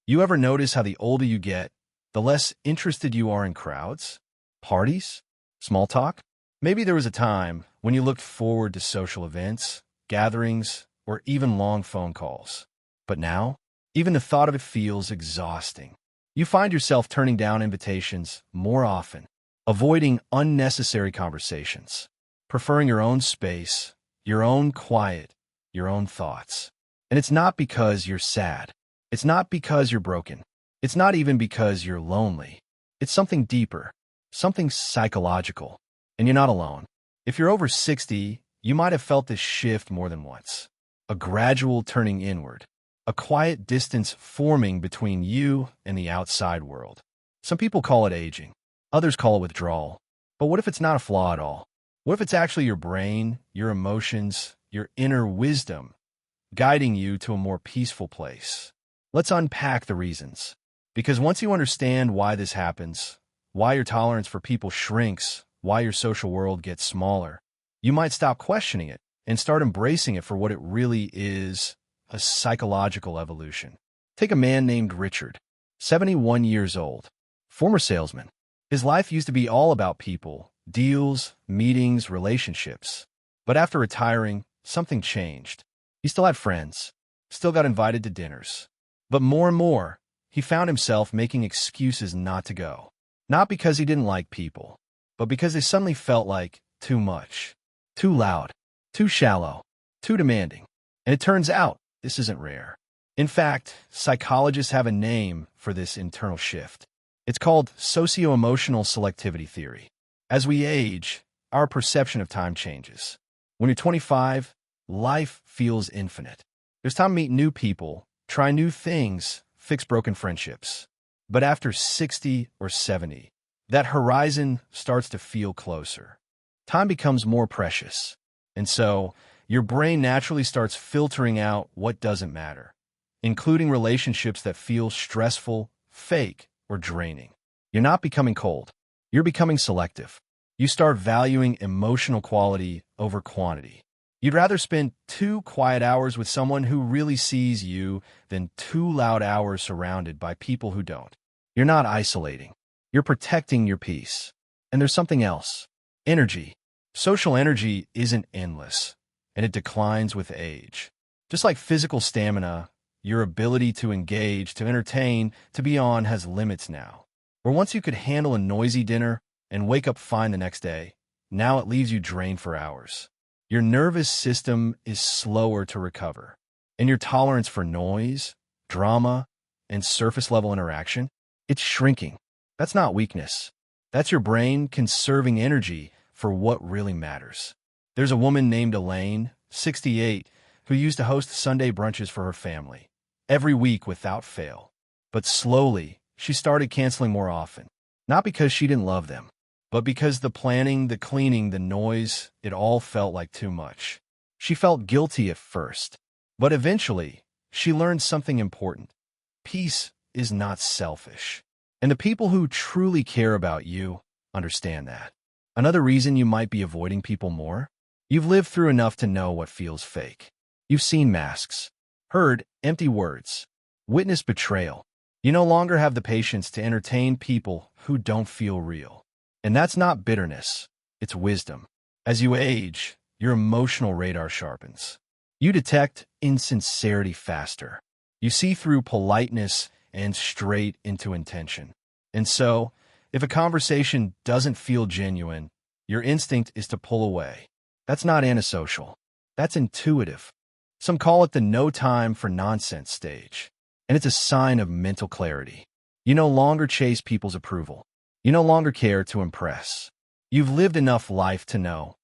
You ever notice how the older you get, the less interested you are in crowds, parties, small talk? Maybe there was a time when you looked forward to social events, gatherings, or even long phone calls. But now, even the thought of it feels exhausting. You find yourself turning down invitations more often, avoiding unnecessary conversations, preferring your own space, your own quiet, your own thoughts. And it's not because you're sad. It's not because you're broken. It's not even because you're lonely. It's something deeper, something psychological. And you're not alone. If you're over 60, you might have felt this shift more than once. A gradual turning inward. A quiet distance forming between you and the outside world. Some people call it aging. Others call it withdrawal. But what if it's not a flaw at all? What if it's actually your brain, your emotions, your inner wisdom guiding you to a more peaceful place? Let's unpack the reasons. Because once you understand why this happens, why your tolerance for people shrinks, why your social world gets smaller, you might stop questioning it and start embracing it for what it really is, a psychological evolution. Take a man named Richard, 71 years old, former salesman. His life used to be all about people, deals, meetings, relationships. But after retiring, something changed. He still had friends, still got invited to dinners. But more and more, he found himself making excuses not to go. Not because he didn't like people, but because they suddenly felt like too much, too loud, too shallow, too demanding. And it turns out, this isn't rare. In fact, psychologists have a name for this internal shift. It's called socio-emotional selectivity theory. As we age, our perception of time changes. When you're 25, life feels infinite. There's time to meet new people, try new things, fix broken friendships. But after 60 or 70, that horizon starts to feel closer. Time becomes more precious. And so, your brain naturally starts filtering out what doesn't matter, including relationships that feel stressful, fake, or draining. You're not becoming cold. You're becoming selective. You start valuing emotional quality over quantity. You'd rather spend 2 quiet hours with someone who really sees you than 2 loud hours surrounded by people who don't. You're not isolating. You're protecting your peace. And there's something else. Energy. Social energy isn't endless, and it declines with age. Just like physical stamina, your ability to engage, to entertain, to be on has limits now. Where once you could handle a noisy dinner and wake up fine the next day, now it leaves you drained for hours. Your nervous system is slower to recover, and your tolerance for noise, drama, and surface-level interaction, it's shrinking. That's not weakness. That's your brain conserving energy for what really matters. There's a woman named Elaine, 68, who used to host Sunday brunches for her family, every week without fail. But slowly, she started canceling more often. Not because she didn't love them, but because the planning, the cleaning, the noise, it all felt like too much. She felt guilty at first, but eventually, she learned something important. Peace is not selfish. And the people who truly care about you understand that. Another reason you might be avoiding people more? You've lived through enough to know what feels fake. You've seen masks, heard empty words, witnessed betrayal. You no longer have the patience to entertain people who don't feel real. And that's not bitterness, it's wisdom. As you age, your emotional radar sharpens. You detect insincerity faster. You see through politeness and straight into intention. And so, if a conversation doesn't feel genuine, your instinct is to pull away. That's not antisocial. That's intuitive. Some call it the no time for nonsense stage. And it's a sign of mental clarity. You no longer chase people's approval. You no longer care to impress. You've lived enough life to know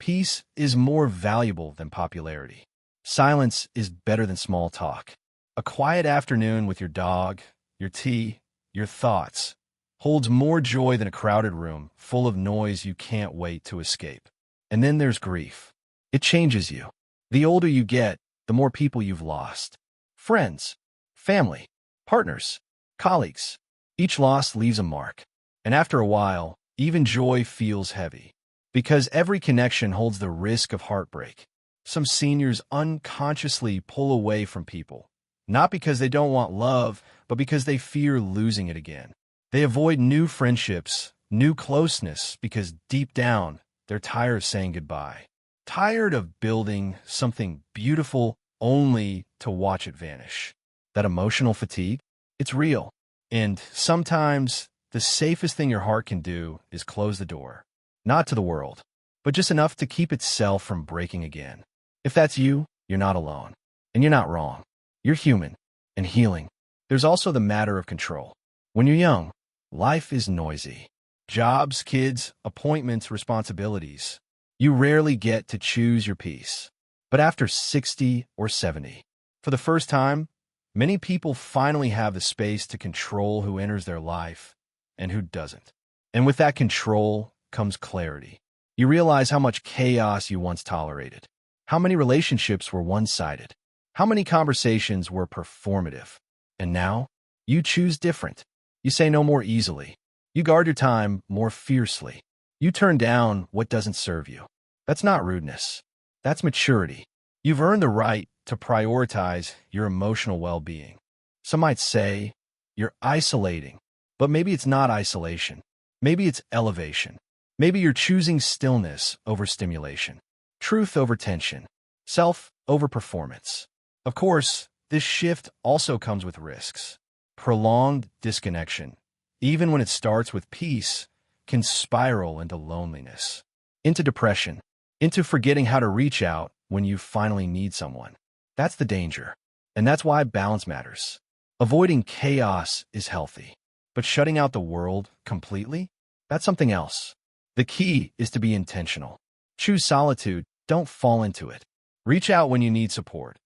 peace is more valuable than popularity. Silence is better than small talk. A quiet afternoon with your dog, your tea, your thoughts holds more joy than a crowded room full of noise you can't wait to escape. And then there's grief. It changes you. The older you get, the more people you've lost. Friends, family, partners, colleagues. Each loss leaves a mark. And after a while, even joy feels heavy. Because every connection holds the risk of heartbreak. Some seniors unconsciously pull away from people, Not because they don't want love, but because they fear losing it again. They avoid new friendships, new closeness, because deep down, they're tired of saying goodbye. Tired of building something beautiful only to watch it vanish. That emotional fatigue, it's real. And sometimes the safest thing your heart can do is close the door. Not to the world, but just enough to keep itself from breaking again. If that's you, you're not alone. And you're not wrong. You're human and healing. There's also the matter of control. When you're young, life is noisy. Jobs, kids, appointments, responsibilities. You rarely get to choose your peace. But after 60 or 70, for the first time, many people finally have the space to control who enters their life and who doesn't. And with that control comes clarity. You realize how much chaos you once tolerated, how many relationships were one-sided, how many conversations were performative. And now, you choose different. You say no more easily. You guard your time more fiercely. You turn down what doesn't serve you. That's not rudeness. That's maturity. You've earned the right to prioritize your emotional well-being. Some might say you're isolating, but maybe it's not isolation. Maybe it's elevation. Maybe you're choosing stillness over stimulation, truth over tension, self over performance. Of course, this shift also comes with risks. Prolonged disconnection, even when it starts with peace, can spiral into loneliness, into depression, into forgetting how to reach out when you finally need someone. That's the danger. And that's why balance matters. Avoiding chaos is healthy, but shutting out the world completely? That's something else. The key is to be intentional. Choose solitude, don't fall into it. Reach out when you need support,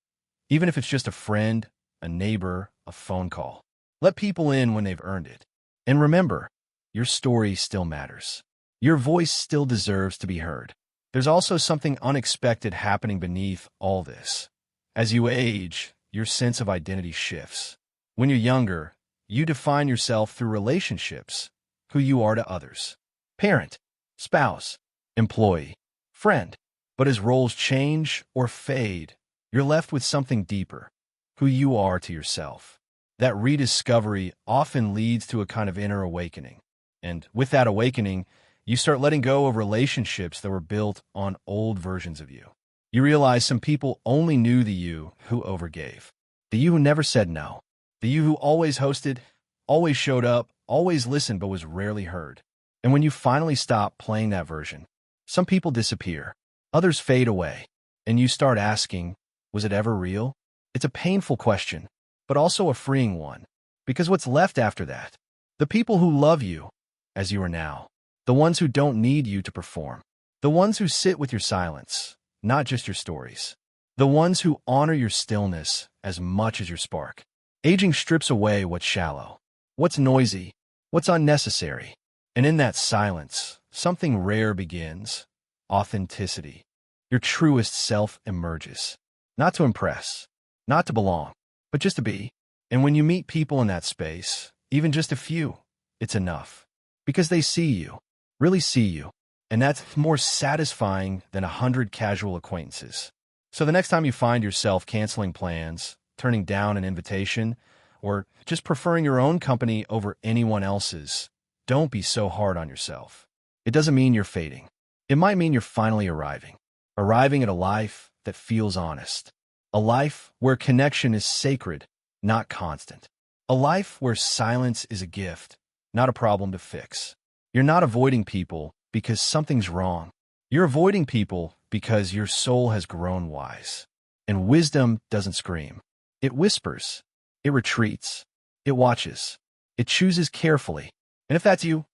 even if it's just a friend, a neighbor, a phone call. Let people in when they've earned it. And remember, your story still matters. Your voice still deserves to be heard. There's also something unexpected happening beneath all this. As you age, your sense of identity shifts. When you're younger, you define yourself through relationships, who you are to others. Parent, spouse, employee, friend. But as roles change or fade, you're left with something deeper, who you are to yourself. That rediscovery often leads to a kind of inner awakening. And with that awakening, you start letting go of relationships that were built on old versions of you. You realize some people only knew the you who overgave, the you who never said no, the you who always hosted, always showed up, always listened but was rarely heard. And when you finally stop playing that version, some people disappear, others fade away, and you start asking, was it ever real? It's a painful question, but also a freeing one, because what's left after that? The people who love you as you are now, the ones who don't need you to perform, the ones who sit with your silence, not just your stories, the ones who honor your stillness as much as your spark. Aging strips away what's shallow, what's noisy, what's unnecessary, and in that silence, something rare begins, authenticity. Your truest self emerges, not to impress, not to belong, but just to be. And when you meet people in that space, even just a few, it's enough. Because they see you, really see you. And that's more satisfying than 100 casual acquaintances. So the next time you find yourself canceling plans, turning down an invitation, or just preferring your own company over anyone else's, don't be so hard on yourself. It doesn't mean you're fading. It might mean you're finally arriving at a life that feels honest. A life where connection is sacred, not constant. A life where silence is a gift, not a problem to fix. You're not avoiding people because something's wrong. You're avoiding people because your soul has grown wise. And wisdom doesn't scream. It whispers. It retreats. It watches. It chooses carefully. And if that's you,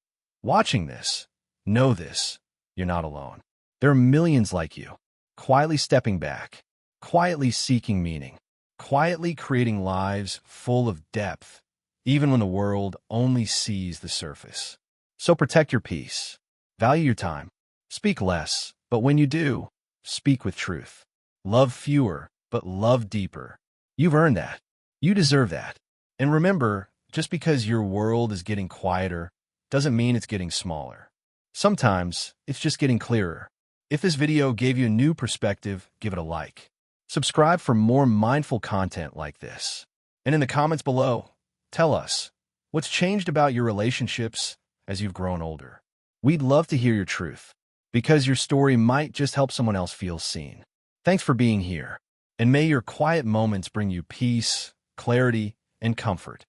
watching this, know this, you're not alone. There are millions like you, quietly stepping back, quietly seeking meaning, quietly creating lives full of depth, even when the world only sees the surface. So protect your peace. Value your time. Speak less, but when you do, speak with truth. Love fewer, but love deeper. You've earned that. You deserve that. And remember, just because your world is getting quieter doesn't mean it's getting smaller. Sometimes it's just getting clearer. If this video gave you a new perspective, give it a like. Subscribe for more mindful content like this. And in the comments below, tell us what's changed about your relationships as you've grown older. We'd love to hear your truth, because your story might just help someone else feel seen. Thanks for being here, and may your quiet moments bring you peace, clarity, and comfort.